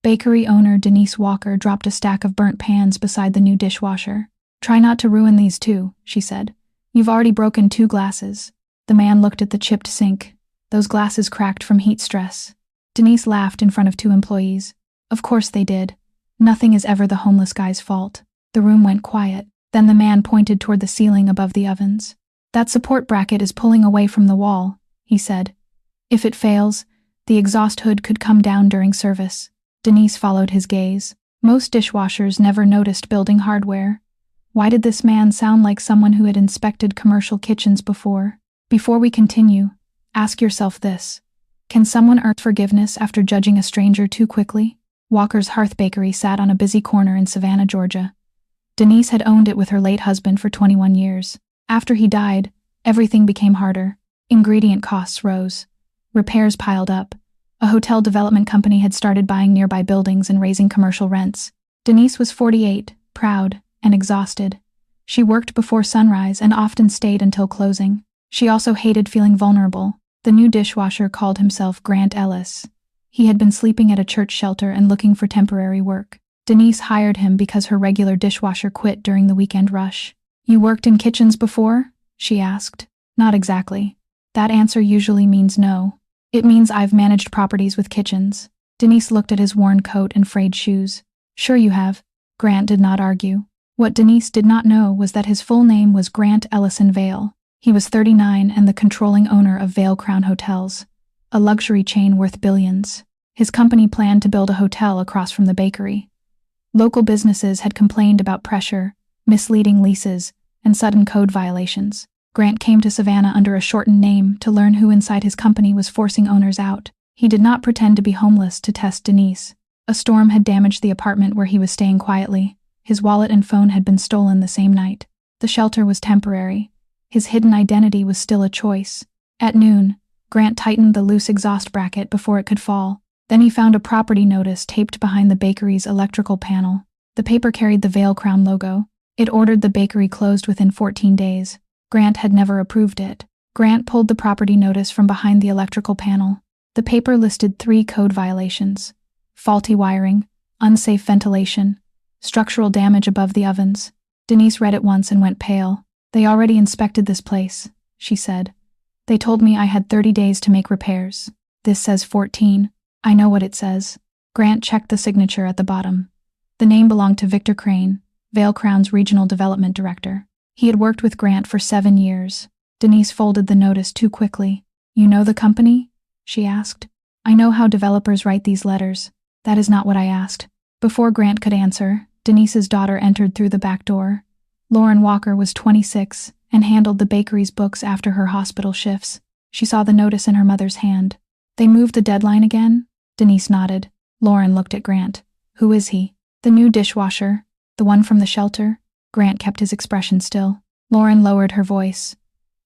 Bakery owner Denise Walker dropped a stack of burnt pans beside the new dishwasher. "Try not to ruin these too," she said. "You've already broken 2 glasses." The man looked at the chipped sink. "Those glasses cracked from heat stress." Denise laughed in front of 2 employees. "Of course they did. Nothing is ever the homeless guy's fault." The room went quiet. Then the man pointed toward the ceiling above the ovens. "That support bracket is pulling away from the wall," he said. "If it fails, the exhaust hood could come down during service." Denise followed his gaze. Most dishwashers never noticed building hardware. Why did this man sound like someone who had inspected commercial kitchens before? Before we continue, ask yourself this. Can someone earn forgiveness after judging a stranger too quickly? Walker's Hearth Bakery sat on a busy corner in Savannah, Georgia. Denise had owned it with her late husband for 21 years. After he died, everything became harder. Ingredient costs rose. Repairs piled up. A hotel development company had started buying nearby buildings and raising commercial rents. Denise was 48, proud, and exhausted. She worked before sunrise and often stayed until closing. She also hated feeling vulnerable. The new dishwasher called himself Grant Ellis. He had been sleeping at a church shelter and looking for temporary work. Denise hired him because her regular dishwasher quit during the weekend rush. "You worked in kitchens before?" she asked. "Not exactly. That answer usually means no. It means I've managed properties with kitchens." Denise looked at his worn coat and frayed shoes. "Sure you have." Grant did not argue. What Denise did not know was that his full name was Grant Ellison Vale. He was 39 and the controlling owner of Vale Crown Hotels, a luxury chain worth billions. His company planned to build a hotel across from the bakery. Local businesses had complained about pressure, misleading leases, and sudden code violations. Grant came to Savannah under a shortened name to learn who inside his company was forcing owners out. He did not pretend to be homeless to test Denise. A storm had damaged the apartment where he was staying quietly. His wallet and phone had been stolen the same night. The shelter was temporary. His hidden identity was still a choice. At noon, Grant tightened the loose exhaust bracket before it could fall. Then he found a property notice taped behind the bakery's electrical panel. The paper carried the Vale Crown logo. It ordered the bakery closed within 14 days. Grant had never approved it. Grant pulled the property notice from behind the electrical panel. The paper listed 3 code violations: faulty wiring, unsafe ventilation, structural damage above the ovens. Denise read it once and went pale. "They already inspected this place," she said. "They told me I had 30 days to make repairs. This says 14. I know what it says." Grant checked the signature at the bottom. The name belonged to Victor Crane, Vale Crown's regional development director. He had worked with Grant for 7 years. Denise folded the notice too quickly. "You know the company?" she asked. "I know how developers write these letters." "That is not what I asked." Before Grant could answer, Denise's daughter entered through the back door. Lauren Walker was 26 and handled the bakery's books after her hospital shifts. She saw the notice in her mother's hand. "They moved the deadline again?" Denise nodded. Lauren looked at Grant. "Who is he?" "The new dishwasher. The one from the shelter?" Grant kept his expression still. Lauren lowered her voice.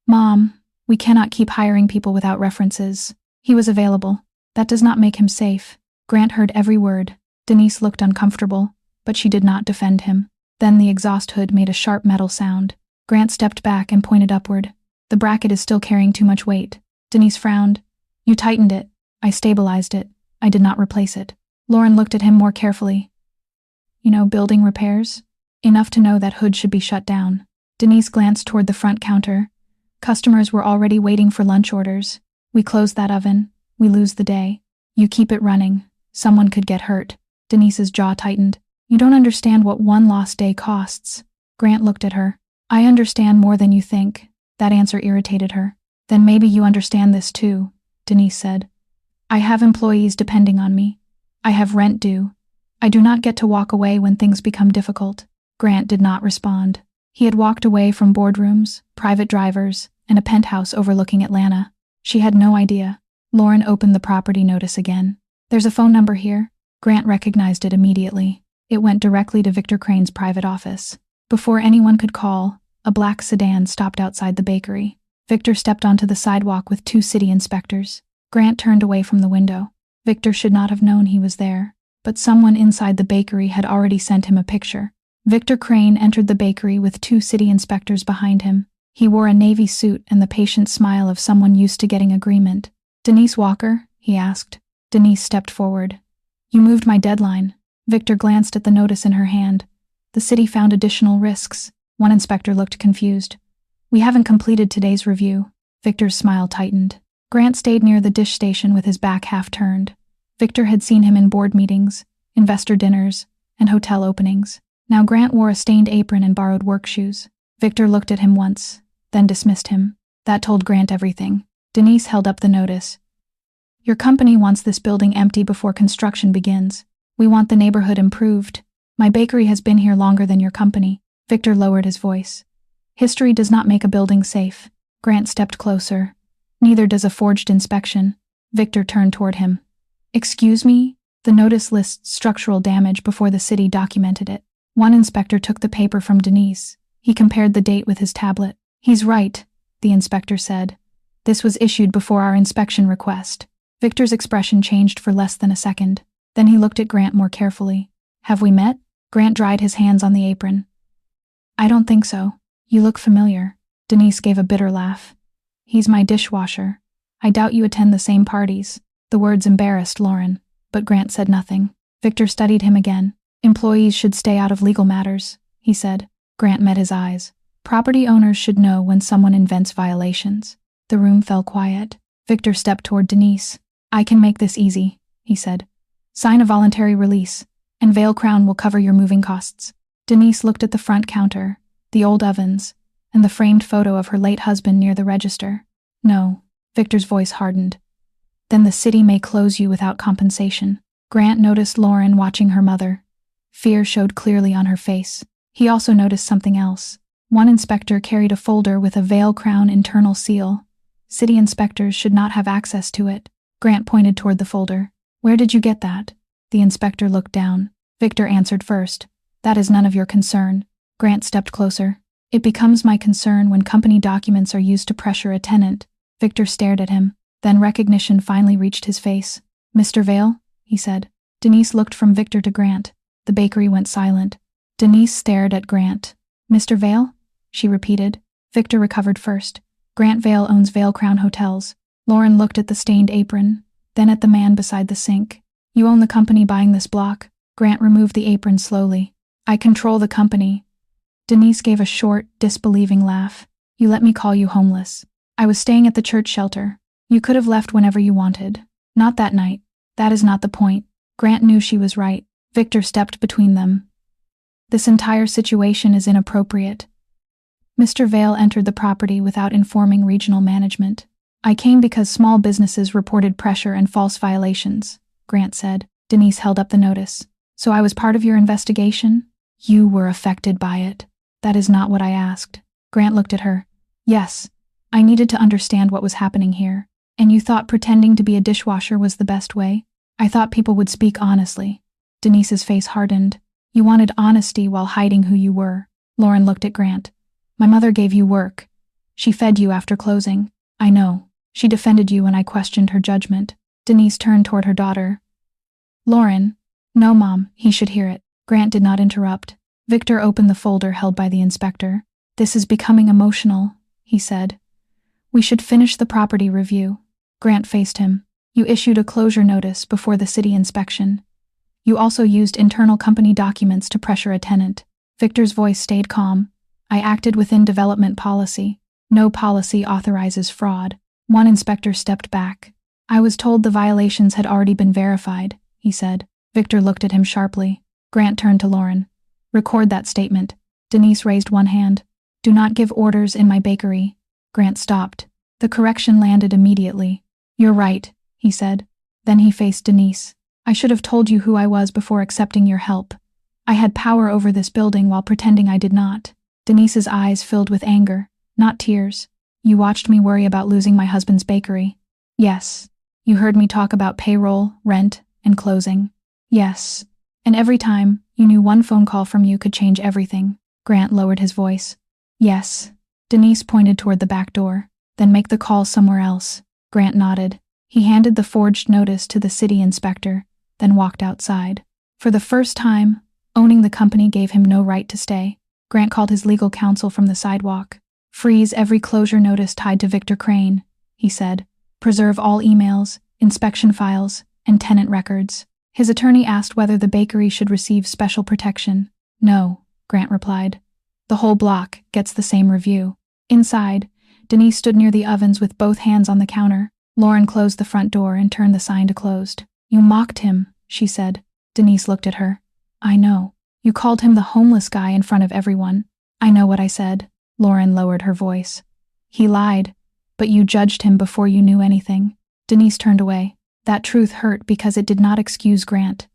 "Mom, we cannot keep hiring people without references. He was available. That does not make him safe." Grant heard every word. Denise looked uncomfortable, but she did not defend him. Then the exhaust hood made a sharp metal sound. Grant stepped back and pointed upward. "The bracket is still carrying too much weight." Denise frowned. "You tightened it. I stabilized it. I did not replace it." Lauren looked at him more carefully. "You know, building repairs? Enough to know that hood should be shut down." Denise glanced toward the front counter. Customers were already waiting for lunch orders. "We close that oven. We lose the day. You keep it running. Someone could get hurt." Denise's jaw tightened. "You don't understand what one lost day costs." Grant looked at her. "I understand more than you think." That answer irritated her. "Then maybe you understand this too," Denise said. "I have employees depending on me. I have rent due. I do not get to walk away when things become difficult." Grant did not respond. He had walked away from boardrooms, private drivers, and a penthouse overlooking Atlanta. She had no idea. Lauren opened the property notice again. "There's a phone number here." Grant recognized it immediately. It went directly to Victor Crane's private office. Before anyone could call, a black sedan stopped outside the bakery. Victor stepped onto the sidewalk with 2 city inspectors. Grant turned away from the window. Victor should not have known he was there, but someone inside the bakery had already sent him a picture. Victor Crane entered the bakery with 2 city inspectors behind him. He wore a navy suit and the patient smile of someone used to getting agreement. "Denise Walker?" he asked. Denise stepped forward. You moved my deadline. Victor glanced at the notice in her hand. The city found additional risks. One inspector looked confused. We haven't completed today's review. Victor's smile tightened. Grant stayed near the dish station with his back half turned. Victor had seen him in board meetings, investor dinners, and hotel openings. Now Grant wore a stained apron and borrowed work shoes. Victor looked at him once, then dismissed him. That told Grant everything. Denise held up the notice. Your company wants this building empty before construction begins. We want the neighborhood improved. My bakery has been here longer than your company. Victor lowered his voice. History does not make a building safe. Grant stepped closer. Neither does a forged inspection. Victor turned toward him. Excuse me? The notice lists structural damage before the city documented it. One inspector took the paper from Denise. He compared the date with his tablet. He's right, the inspector said. This was issued before our inspection request. Victor's expression changed for less than a second. Then he looked at Grant more carefully. Have we met? Grant dried his hands on the apron. I don't think so. You look familiar. Denise gave a bitter laugh. He's my dishwasher. I doubt you attend the same parties. The words embarrassed Lauren, but Grant said nothing. Victor studied him again. Employees should stay out of legal matters, he said. Grant met his eyes. Property owners should know when someone invents violations. The room fell quiet. Victor stepped toward Denise. I can make this easy, he said. Sign a voluntary release, and Vale Crown will cover your moving costs. Denise looked at the front counter, the old ovens, and the framed photo of her late husband near the register. No, Victor's voice hardened. Then the city may close you without compensation. Grant noticed Lauren watching her mother. Fear showed clearly on her face. He also noticed something else. One inspector carried a folder with a Vale Crown internal seal. City inspectors should not have access to it. Grant pointed toward the folder. Where did you get that? The inspector looked down. Victor answered first. That is none of your concern. Grant stepped closer. It becomes my concern when company documents are used to pressure a tenant. Victor stared at him. Then recognition finally reached his face. Mr. Vale? He said. Denise looked from Victor to Grant. The bakery went silent. Denise stared at Grant. Mr. Vale? She repeated. Victor recovered first. Grant Vale owns Vale Crown Hotels. Lauren looked at the stained apron, then at the man beside the sink. You own the company buying this block? Grant removed the apron slowly. I control the company. Denise gave a short, disbelieving laugh. You let me call you homeless. I was staying at the church shelter. You could have left whenever you wanted. Not that night. That is not the point. Grant knew she was right. Victor stepped between them. This entire situation is inappropriate. Mr. Vale entered the property without informing regional management. I came because small businesses reported pressure and false violations, Grant said. Denise held up the notice. So I was part of your investigation? You were affected by it. That is not what I asked. Grant looked at her. Yes. I needed to understand what was happening here. And you thought pretending to be a dishwasher was the best way? I thought people would speak honestly. Denise's face hardened. You wanted honesty while hiding who you were. Lauren looked at Grant. My mother gave you work. She fed you after closing. I know. She defended you when I questioned her judgment. Denise turned toward her daughter. Lauren. No, Mom, he should hear it. Grant did not interrupt. Victor opened the folder held by the inspector. This is becoming emotional, he said. We should finish the property review. Grant faced him. You issued a closure notice before the city inspection. You also used internal company documents to pressure a tenant. Victor's voice stayed calm. I acted within development policy. No policy authorizes fraud. One inspector stepped back. I was told the violations had already been verified, he said. Victor looked at him sharply. Grant turned to Lauren. Record that statement. Denise raised one hand. Do not give orders in my bakery. Grant stopped. The correction landed immediately. You're right, he said. Then he faced Denise. I should have told you who I was before accepting your help. I had power over this building while pretending I did not. Denise's eyes filled with anger, not tears. You watched me worry about losing my husband's bakery. Yes. You heard me talk about payroll, rent, and closing. Yes. And every time, you knew one phone call from you could change everything. Grant lowered his voice. Yes. Denise pointed toward the back door. Then make the call somewhere else. Grant nodded. He handed the forged notice to the city inspector, then walked outside. For the first time, owning the company gave him no right to stay. Grant called his legal counsel from the sidewalk. Freeze every closure notice tied to Victor Crane, he said. Preserve all emails, inspection files, and tenant records. His attorney asked whether the bakery should receive special protection. No, Grant replied. The whole block gets the same review. Inside, Denise stood near the ovens with both hands on the counter. Lauren closed the front door and turned the sign to closed. You mocked him, she said. Denise looked at her. I know. You called him the homeless guy in front of everyone. I know what I said. Lauren lowered her voice. He lied, but you judged him before you knew anything. Denise turned away. That truth hurt because it did not excuse Grant.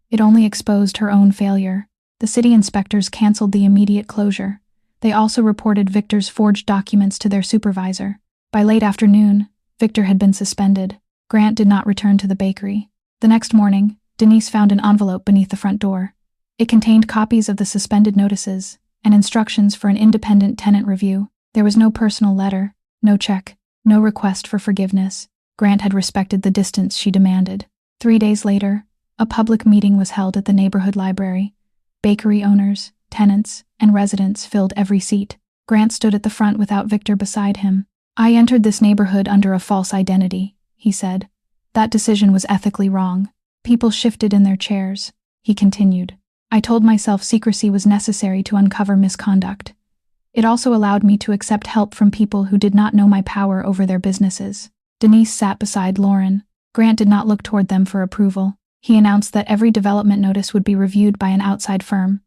It only exposed her own failure. The city inspectors canceled the immediate closure. They also reported Victor's forged documents to their supervisor. By late afternoon, Victor had been suspended. Grant did not return to the bakery. The next morning, Denise found an envelope beneath the front door. It contained copies of the suspended notices and instructions for an independent tenant review. There was no personal letter, no check, no request for forgiveness. Grant had respected the distance she demanded. 3 days later, a public meeting was held at the neighborhood library. Bakery owners, tenants, and residents filled every seat. Grant stood at the front without Victor beside him. I entered this neighborhood under a false identity, he said. That decision was ethically wrong. People shifted in their chairs. He continued. I told myself secrecy was necessary to uncover misconduct. It also allowed me to accept help from people who did not know my power over their businesses. Denise sat beside Lauren. Grant did not look toward them for approval. He announced that every development notice would be reviewed by an outside firm.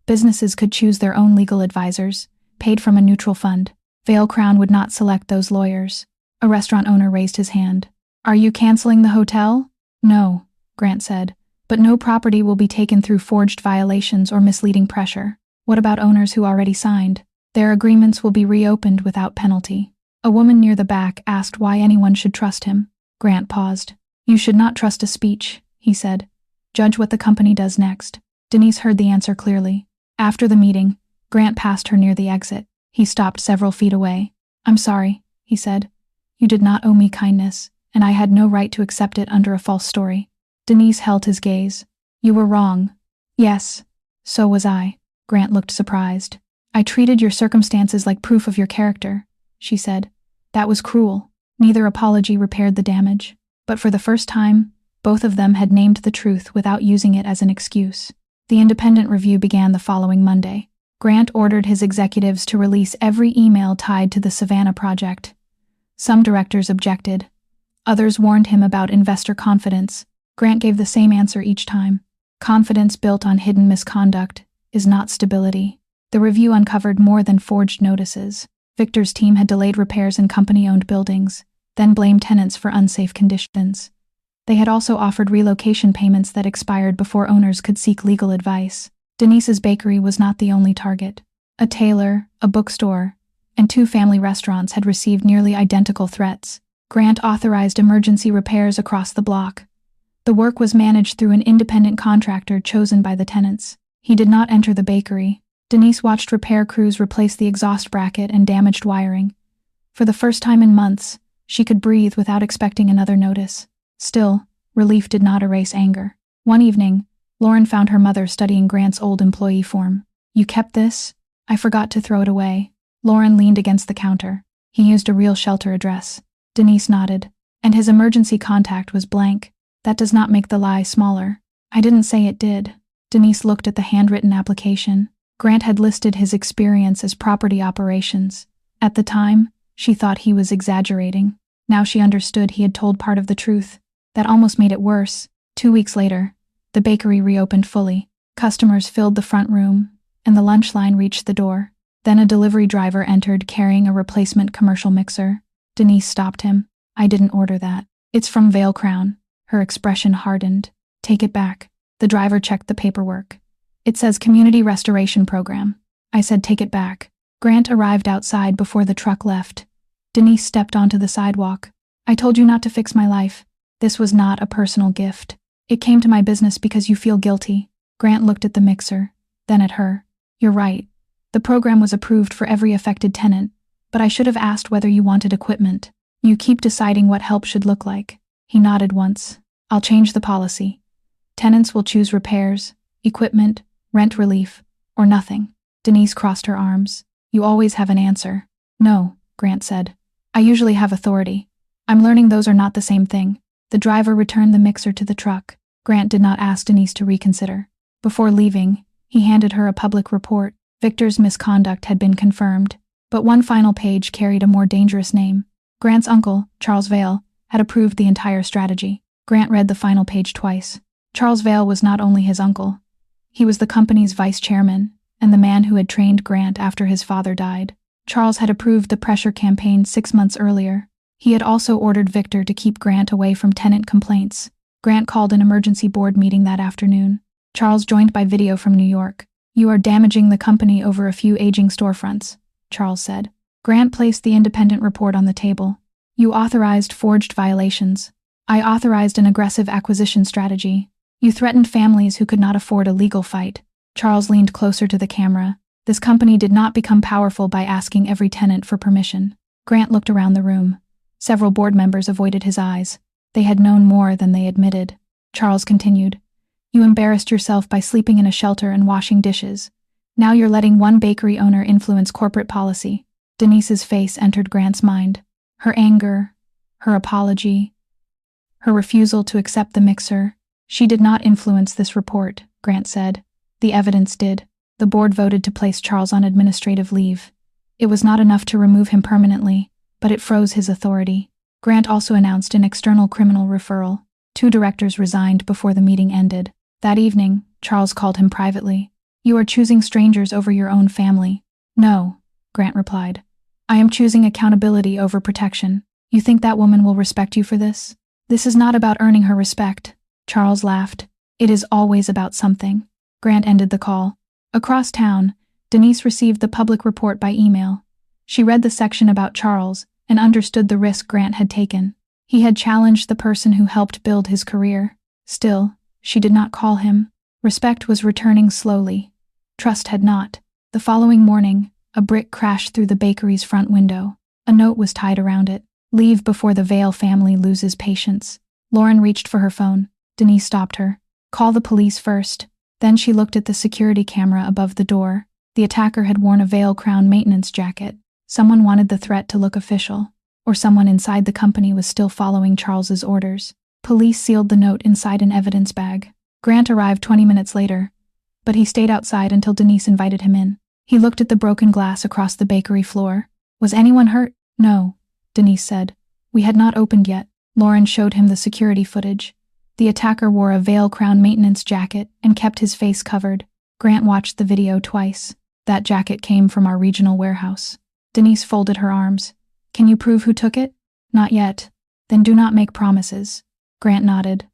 Businesses could choose their own legal advisors, paid from a neutral fund. Vale Crown would not select those lawyers. A restaurant owner raised his hand. Are you canceling the hotel? No, Grant said, but no property will be taken through forged violations or misleading pressure. What about owners who already signed? Their agreements will be reopened without penalty. A woman near the back asked why anyone should trust him. Grant paused. You should not trust a speech, he said. Judge what the company does next. Denise heard the answer clearly. After the meeting, Grant passed her near the exit. He stopped several feet away. I'm sorry, he said. You did not owe me kindness, and I had no right to accept it under a false story. Denise held his gaze. You were wrong. Yes, so was I. Grant looked surprised. I treated your circumstances like proof of your character, she said. That was cruel. Neither apology repaired the damage. But for the first time, both of them had named the truth without using it as an excuse. The independent review began the following Monday. Grant ordered his executives to release every email tied to the Savannah project. Some directors objected. Others warned him about investor confidence. Grant gave the same answer each time. Confidence built on hidden misconduct is not stability. The review uncovered more than forged notices. Victor's team had delayed repairs in company-owned buildings, then blamed tenants for unsafe conditions. They had also offered relocation payments that expired before owners could seek legal advice. Denise's bakery was not the only target. A tailor, a bookstore, and 2 family restaurants had received nearly identical threats. Grant authorized emergency repairs across the block. The work was managed through an independent contractor chosen by the tenants. He did not enter the bakery. Denise watched repair crews replace the exhaust bracket and damaged wiring. For the first time in months, she could breathe without expecting another notice. Still, relief did not erase anger. One evening, Lauren found her mother studying Grant's old employee form. You kept this? I forgot to throw it away. Lauren leaned against the counter. He used a real shelter address. Denise nodded. And his emergency contact was blank. That does not make the lie smaller. I didn't say it did. Denise looked at the handwritten application. Grant had listed his experience as property operations. At the time, she thought he was exaggerating. Now she understood he had told part of the truth. That almost made it worse. 2 weeks later, the bakery reopened fully. Customers filled the front room, and the lunch line reached the door. Then a delivery driver entered carrying a replacement commercial mixer. Denise stopped him. I didn't order that. It's from Vale Crown. Her expression hardened. Take it back. The driver checked the paperwork. It says Community Restoration Program. I said take it back. Grant arrived outside before the truck left. Denise stepped onto the sidewalk. I told you not to fix my life. This was not a personal gift. It came to my business because you feel guilty. Grant looked at the mixer, then at her. You're right. The program was approved for every affected tenant, but I should have asked whether you wanted equipment. You keep deciding what help should look like. He nodded once. I'll change the policy. Tenants will choose repairs, equipment, rent relief, or nothing. Denise crossed her arms. You always have an answer. No, Grant said. I usually have authority. I'm learning those are not the same thing. The driver returned the mixer to the truck. Grant did not ask Denise to reconsider. Before leaving, he handed her a public report. Victor's misconduct had been confirmed, but one final page carried a more dangerous name. Grant's uncle, Charles Vale, had approved the entire strategy. Grant read the final page twice. Charles Vale was not only his uncle. He was the company's vice chairman, and the man who had trained Grant after his father died. Charles had approved the pressure campaign 6 months earlier. He had also ordered Victor to keep Grant away from tenant complaints. Grant called an emergency board meeting that afternoon. Charles joined by video from New York. "You are damaging the company over a few aging storefronts," Charles said. Grant placed the independent report on the table. "You authorized forged violations. I authorized an aggressive acquisition strategy. You threatened families who could not afford a legal fight." Charles leaned closer to the camera. "This company did not become powerful by asking every tenant for permission." Grant looked around the room. Several board members avoided his eyes. They had known more than they admitted. Charles continued, "You embarrassed yourself by sleeping in a shelter and washing dishes. Now you're letting one bakery owner influence corporate policy." Denise's face entered Grant's mind. Her anger, her apology, her refusal to accept the mixer. "She did not influence this report," Grant said. "The evidence did." The board voted to place Charles on administrative leave. It was not enough to remove him permanently, but it froze his authority. Grant also announced an external criminal referral. 2 directors resigned before the meeting ended. That evening, Charles called him privately. "You are choosing strangers over your own family." "No," Grant replied. "I am choosing accountability over protection. You think that woman will respect you for this?" "This is not about earning her respect," Charles laughed. "It is always about something." Grant ended the call. Across town, Denise received the public report by email. She read the section about Charles and understood the risk Grant had taken. He had challenged the person who helped build his career. Still, she did not call him. Respect was returning slowly. Trust had not. The following morning, a brick crashed through the bakery's front window. A note was tied around it. "Leave before the Vale family loses patience." Lauren reached for her phone. Denise stopped her. "Call the police first." Then she looked at the security camera above the door. The attacker had worn a Vale Crown maintenance jacket. Someone wanted the threat to look official. Or someone inside the company was still following Charles's orders. Police sealed the note inside an evidence bag. Grant arrived 20 minutes later, but he stayed outside until Denise invited him in. He looked at the broken glass across the bakery floor. "Was anyone hurt?" "No," Denise said. "We had not opened yet." Lauren showed him the security footage. The attacker wore a Vale Crown maintenance jacket and kept his face covered. Grant watched the video twice. "That jacket came from our regional warehouse." Denise folded her arms. "Can you prove who took it?" "Not yet." "Then do not make promises." Grant nodded.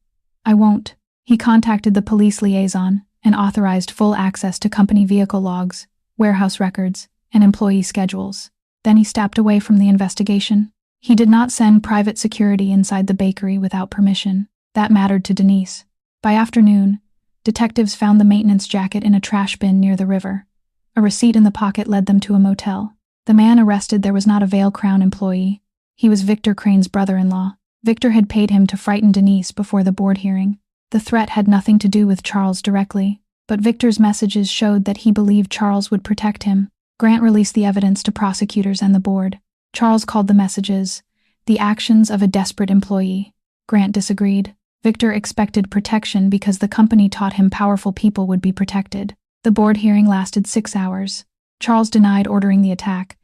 "I won't." He contacted the police liaison and authorized full access to company vehicle logs, warehouse records, and employee schedules. Then he stepped away from the investigation. He did not send private security inside the bakery without permission. That mattered to Denise. By afternoon, detectives found the maintenance jacket in a trash bin near the river. A receipt in the pocket led them to a motel. The man arrested there was not a Vale Crown employee. He was Victor Crane's brother-in-law. Victor had paid him to frighten Denise before the board hearing. The threat had nothing to do with Charles directly, but Victor's messages showed that he believed Charles would protect him. Grant released the evidence to prosecutors and the board. Charles called the messages the actions of a desperate employee. Grant disagreed. Victor expected protection because the company taught him powerful people would be protected. The board hearing lasted 6 hours. Charles denied ordering the attack,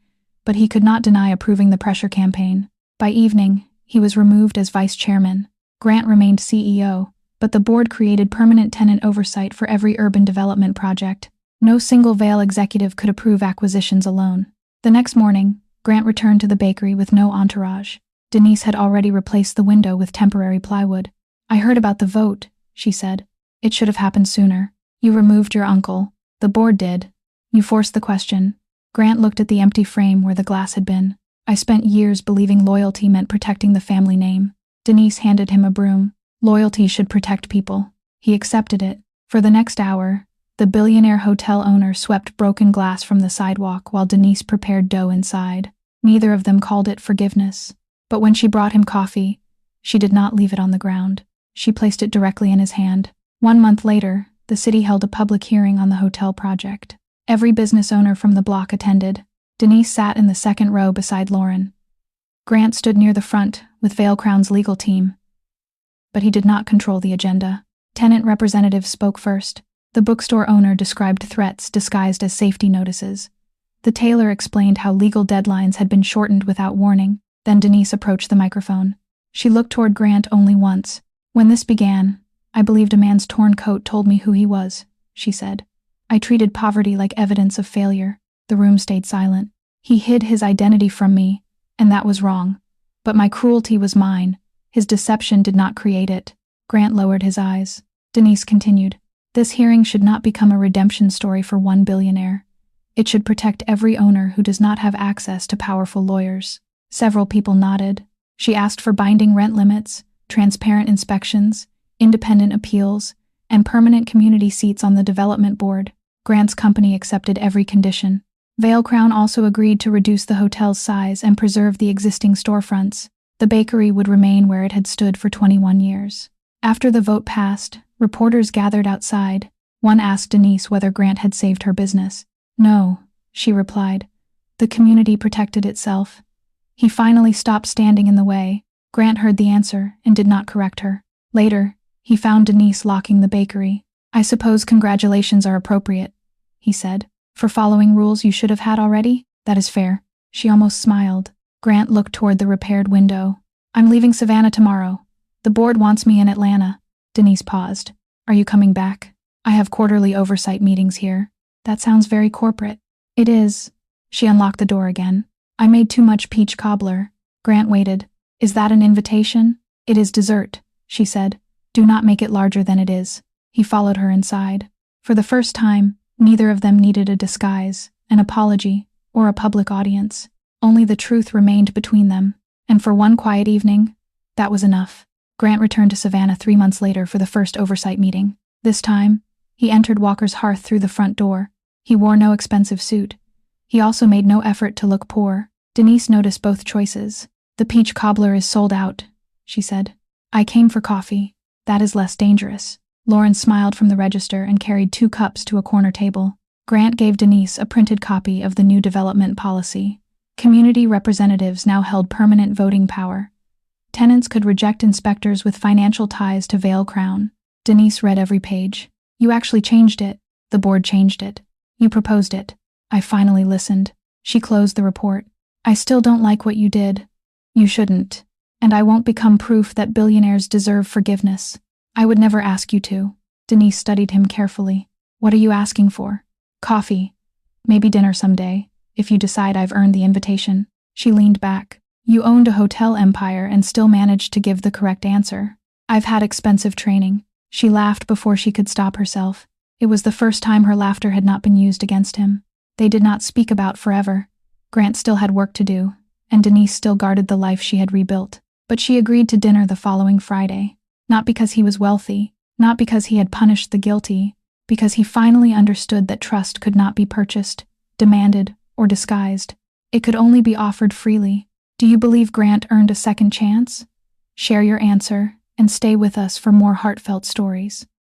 but he could not deny approving the pressure campaign. By evening, he was removed as vice chairman. Grant remained CEO, but the board created permanent tenant oversight for every urban development project. No single Vale executive could approve acquisitions alone. The next morning, Grant returned to the bakery with no entourage. Denise had already replaced the window with temporary plywood. "I heard about the vote," she said. "It should have happened sooner. You removed your uncle. The board did. You forced the question." Grant looked at the empty frame where the glass had been. "I spent years believing loyalty meant protecting the family name." Denise handed him a broom. Loyalty should protect people. He accepted it. For the next hour, the Billionaire hotel owner swept broken glass from the sidewalk while Denise prepared dough inside. Neither of them called it forgiveness. But when she brought him coffee, she did not leave it on the ground. She placed it directly in his hand. 1 month later, the city held a public hearing on the hotel project. Every business owner from the block attended. Denise sat in the second row beside Lauren. Grant stood near the front with Vale Crown's legal team. But he did not control the agenda. Tenant representatives spoke first. The bookstore owner described threats disguised as safety notices. The tailor explained how legal deadlines had been shortened without warning. Then Denise approached the microphone. She looked toward Grant only once. When this began, I believed a man's torn coat told me who he was, she said. I treated poverty like evidence of failure. The room stayed silent. He hid his identity from me, and that was wrong. But my cruelty was mine. His deception did not create it. Grant lowered his eyes. Denise continued. This hearing should not become a redemption story for one billionaire. It should protect every owner who does not have access to powerful lawyers. Several people nodded. She asked for binding rent limits, transparent inspections, independent appeals, and permanent community seats on the development board. Grant's company accepted every condition. Vale Crown also agreed to reduce the hotel's size and preserve the existing storefronts. The bakery would remain where it had stood for 21 years. After the vote passed, reporters gathered outside. One asked Denise whether Grant had saved her business. No, she replied. The community protected itself. He finally stopped standing in the way. Grant heard the answer and did not correct her. Later, he found Denise locking the bakery. I suppose congratulations are appropriate, he said. For following rules you should have had already? That is fair. She almost smiled. Grant looked toward the repaired window. I'm leaving Savannah tomorrow. The board wants me in Atlanta. Denise paused. Are you coming back? I have quarterly oversight meetings here. That sounds very corporate. It is. She unlocked the door again. I made too much peach cobbler. Grant waited. Is that an invitation? It is dessert, she said. Do not make it larger than it is. He followed her inside. For the first time, neither of them needed a disguise, an apology, or a public audience. Only the truth remained between them. And for one quiet evening, that was enough. Grant returned to Savannah 3 months later for the first oversight meeting. This time, he entered Walker's hearth through the front door. He wore no expensive suit. He also made no effort to look poor. Denise noticed both choices. The peach cobbler is sold out, she said. I came for coffee. That is less dangerous. Lauren smiled from the register and carried 2 cups to a corner table. Grant gave Denise a printed copy of the new development policy. Community representatives now held permanent voting power. Tenants could reject inspectors with financial ties to Vale Crown. Denise read every page. You actually changed it. The board changed it. You proposed it. I finally listened. She closed the report. I still don't like what you did. You shouldn't. And I won't become proof that billionaires deserve forgiveness. I would never ask you to. Denise studied him carefully. What are you asking for? Coffee. Maybe dinner someday, if you decide I've earned the invitation. She leaned back. You owned a hotel empire and still managed to give the correct answer. I've had expensive training. She laughed before she could stop herself. It was the first time her laughter had not been used against him. They did not speak about forever. Grant still had work to do, and Denise still guarded the life she had rebuilt. But she agreed to dinner the following Friday. Not because he was wealthy, not because he had punished the guilty, because he finally understood that trust could not be purchased, demanded, or disguised. It could only be offered freely. Do you believe Grant earned a second chance? Share your answer, and stay with us for more heartfelt stories.